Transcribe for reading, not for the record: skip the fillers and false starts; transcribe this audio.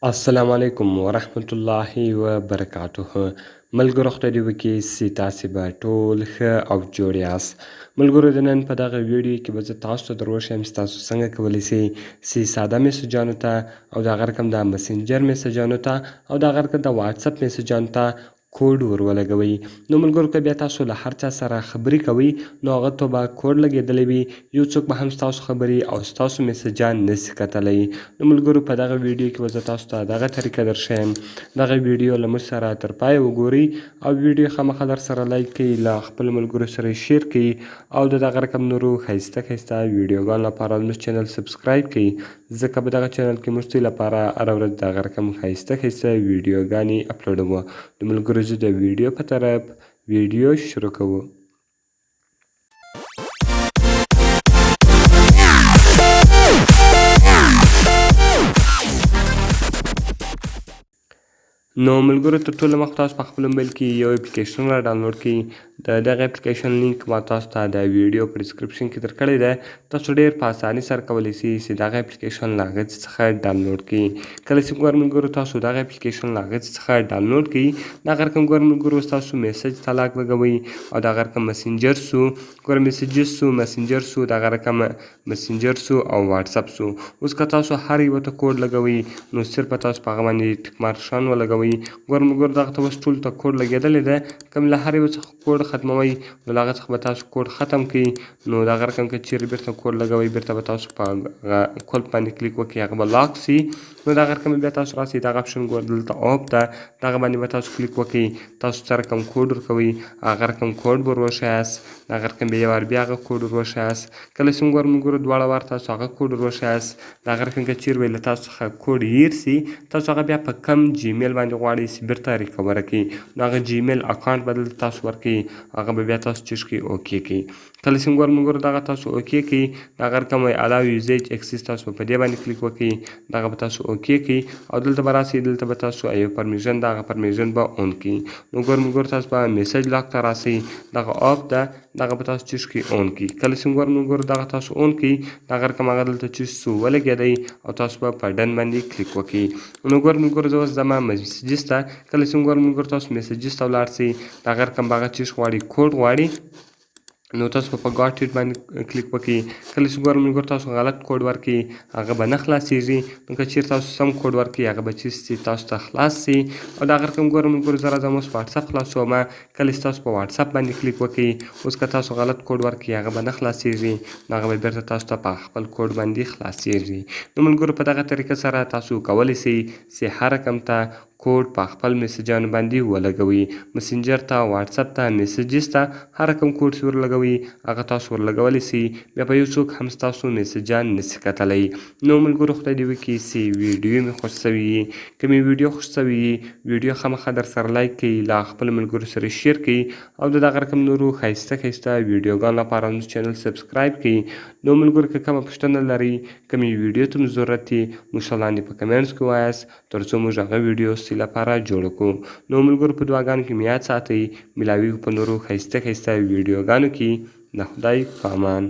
السلام علیکم ورحمت الله وبرکاته. ملګرو خدای دې وکړي چې تاسې به ټول ښه او جوړ یاست. ملګرو د نن په دغه ویډیو کې به زه تاسو ته در وښیم چې تاسو څنګه کولی سئ چې ساده میسجانو ته او د هغه رقم د مسنجر میسجانو ته او د هغه رقم د واتساپ میسجانو ته کوډ ور ولګوئ. نو ملګرو که بیا تاسو له هر چا سره خبرې کوئ نو هغه ته به کوډ لګېدلی وي، یو څوک به هم ستاسو خبرې او ستاسو میسجان نسي کتلی. نو ملګرو په دغه ویډیو کې به زه تاسو ته دغه طریقه در ښیم. دغه ویډیو له موږ سره تر پایه وګورئ او ویډیو خامخا در سره لایک کړئ، له خپلو ملګرو سره یې شیر کړئ او د دغه رقم نورو ښایسته ښایسته ویډیوګانو لپاره زموږ چینل سبسکرایب کړئ، ځکه په دغه چینل کې موږ ستاسو لپاره هره ورځ د هغه رقم ښایسته ښایسته ویډیوګانې اپلوډوو. نو ملګرو زه د ویډیو په طرف ویډیو شروع کوو. نو ملګرو تر ټولو مخکې تاسو په خپل موبایل کې یو اپلیکیشن را ډاونلوډ کړئ. د دغه اپلیکیشن لینک ما تاسو ته د ویډیو په ډسکرپشن کې درکړی دی. تاسو ډېر په اسانۍ سره کولی سئ چې دغه اپلیکیشن له هغه څخه ډاونلوډ کړئ. کله چې ګورئ ملګرو تاسو دغه اپلیکیشن له هغه څخه ډاونلوډ کړئ، دغه رقم ګورئ ملګرو ستاسو میسج ته لاک لګوئ او دغه رقم مسنجر سو، ګورئ میسجز سو، مسنجر سو، دغه رقم مسنجر سو او واتساپ سو. اوس که تاسو هر یوه ته کوډ لګوئ نو صرف تاسو په هغه باندې ټیک مارک شان ولګوئ. ګورئ ملګرو دغه ته اوس ټولو ته کوډ لګېدلی دی. که له هر یو څخه کوډ ختموئ نو له هغه څخه به تاسو کوډ ختم کړئ. نو دغه رقم که چیرې بیرته کوډ لګوئ بیرته به تاسو په هغه کلپ باندې کلیک وکړئ، هغه به لاک سي. نو دغه رقم بیا تاسو راسئ دغه اپشن ګورئ دلته اپ ده، دغه باندې به تاسو کلیک وکړئ. تاسو څه رقم کوډ ورکوئ هغه رقم کوډ به ور وښیاست، دغه رقم بیا یو وار بیا هغه کوډ ور وښیاست. کله چې ګورئ ملګرو دواړه وار تاسو هغه کوډ ور وښیاست، دغه رقم که چیرې له تاسو څخه کوډ هیر سي تاسو هغه بیا په کم جیمیل باندې غواړئ چې بیرته ریکوره کړئ، نو هغه جیمیل اکاونټ به دلته تاسو ورکړئ، هغه به بیا تاسو چیش کړئ اوکې کړئ. کله چې ګورئ ملګرو دغه تاسو اوکې کړئ، دغه رقم وایي الاو یوزیج اکسس، تاسو په دې باندې کلیک وکړئ، دغه به تاسو اوکې کړئ او دلته به راسئ، دلته به تاسو یو پرمیژن ده هغه پرمیژن به اون کړئ. نو ګورئ ملګرو تاسو به میسج لاک ته راسئ، دغه اپ ده دغه به تاسو چیش کړئ اون کړئ. کله چې ګورئ ملګرو دغه تاسو اون کړئ، دغه رقم هغه دلته چیش سو ولګېدی او تاسو به په ډن باندې کلیک وکړئ. نو ګورئ ملګرو زه اوس ځم میسجز ته. کله چې ګورئ ملګرو تاسو میسجز ته ولاړ سئ، دغه رقم به هغه چیش غواړي کوډ غواړي، نو تاسو په ګاټ اټ باندې کلیک وکړئ. کله چې ګورئ ملګرو تاسو غلط کوډ ورکړئ هغه به نه خلاصیږي، نو که چیرې تاسو سم کوډ ورکړئ هغه به چیس سي تاسو ته خلاص سي. او دغه رقم ګورئ ملګرو زه راځم اوس واتساپ خلاصومه. کله چې تاسو په واتساپ باندې کلیک وکړئ، اوس که تاسو غلط کوډ ورکړئ هغه به نه خلاصیږي، نو هغه به بیرته تاسو ته په خپل کوډ باندې خلاصیږي. نو ملګرو په دغه طریقه سره تاسو کولی سئ چې هر رقم ته کوډ په خپل میسجانو باندې ولګوئ، مسنجر ته، واتساپ ته، میسجز ته، هر رقم کوډ چې ورلګوئ هغه تاسو ورلګولی سئ، بیا به یو څوک هم ستاسو میسجان نسي کتلی. نو ملګرو خدای دې وکړي چې ویډیو مې خوښ سوي وي. که مې ویډیو خوښ سوي وي ویډیو خامخا در سره لایک کړئ، له خپلو ملګرو سره شیر کړئ او د دغه رقم نورو ښایسته ښایسته ویډیوګانو لپاره زموږ چینل سبسکرایب کړئ. نو ملګرو که کومه پوښتنه لرئ، کومې ویډیو ته مو ضرورت وي موږ ته لاندې په کمنټس کې ووایاست، تر څو موږ هغه ویډیو ستاسو لپاره جوړه کړو. نو ملګرو په دعاګانو کې مې یاد ساتئ. ملاویږو په نورو ښایسته ښایسته ویډیوګانو کې. د خدای په امان.